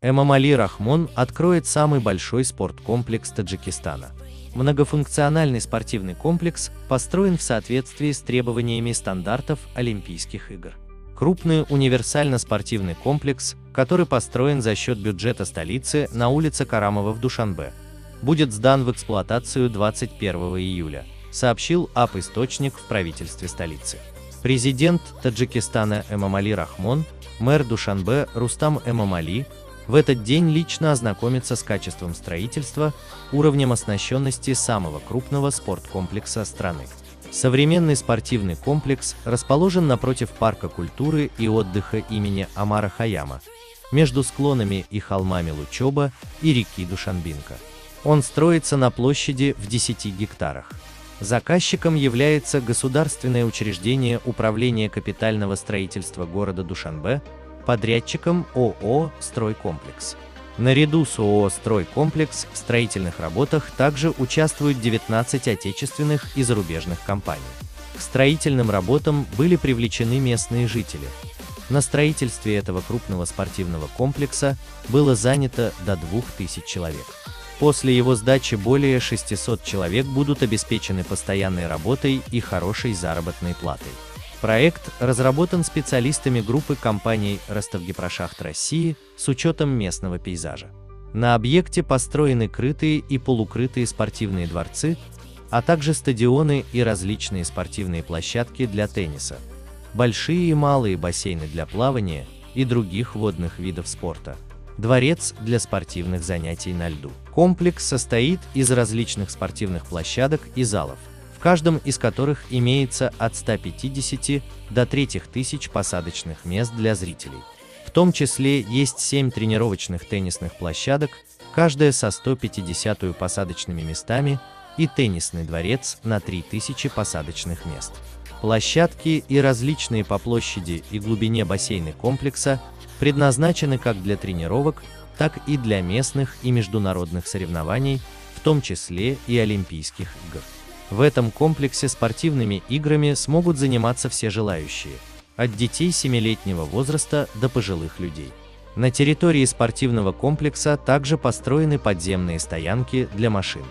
Эмомали Рахмон откроет самый большой спорткомплекс Таджикистана. Многофункциональный спортивный комплекс построен в соответствии с требованиями стандартов Олимпийских игр. Крупный универсально-спортивный комплекс, который построен за счет бюджета столицы на улице Карамова в Душанбе, будет сдан в эксплуатацию 21 июля, сообщил АП-источник в правительстве столицы. Президент Таджикистана Эмомали Рахмон, мэр Душанбе Рустам Эмомали в этот день лично ознакомится с качеством строительства, уровнем оснащенности самого крупного спорткомплекса страны. Современный спортивный комплекс расположен напротив парка культуры и отдыха имени Омара Хайяма, между склонами и холмами Лучоба и реки Душанбинка. Он строится на площади в 10 гектарах. Заказчиком является государственное учреждение Управления капитального строительства города Душанбе, подрядчиком ООО «Стройкомплекс». Наряду с ООО «Стройкомплекс» в строительных работах также участвуют 19 отечественных и зарубежных компаний. К строительным работам были привлечены местные жители. На строительстве этого крупного спортивного комплекса было занято до 2000 человек. После его сдачи более 600 человек будут обеспечены постоянной работой и хорошей заработной платой. Проект разработан специалистами группы компаний «Ростовгипрошахт России» с учетом местного пейзажа. На объекте построены крытые и полукрытые спортивные дворцы, а также стадионы и различные спортивные площадки для тенниса, большие и малые бассейны для плавания и других водных видов спорта, дворец для спортивных занятий на льду. Комплекс состоит из различных спортивных площадок и залов, в каждом из которых имеется от 150 до 3000 посадочных мест для зрителей. В том числе есть 7 тренировочных теннисных площадок, каждая со 150 посадочными местами, и теннисный дворец на 3000 посадочных мест. Площадки и различные по площади и глубине бассейны комплекса предназначены как для тренировок, так и для местных и международных соревнований, в том числе и Олимпийских игр. В этом комплексе спортивными играми смогут заниматься все желающие, от детей 7-летнего возраста до пожилых людей. На территории спортивного комплекса также построены подземные стоянки для машин.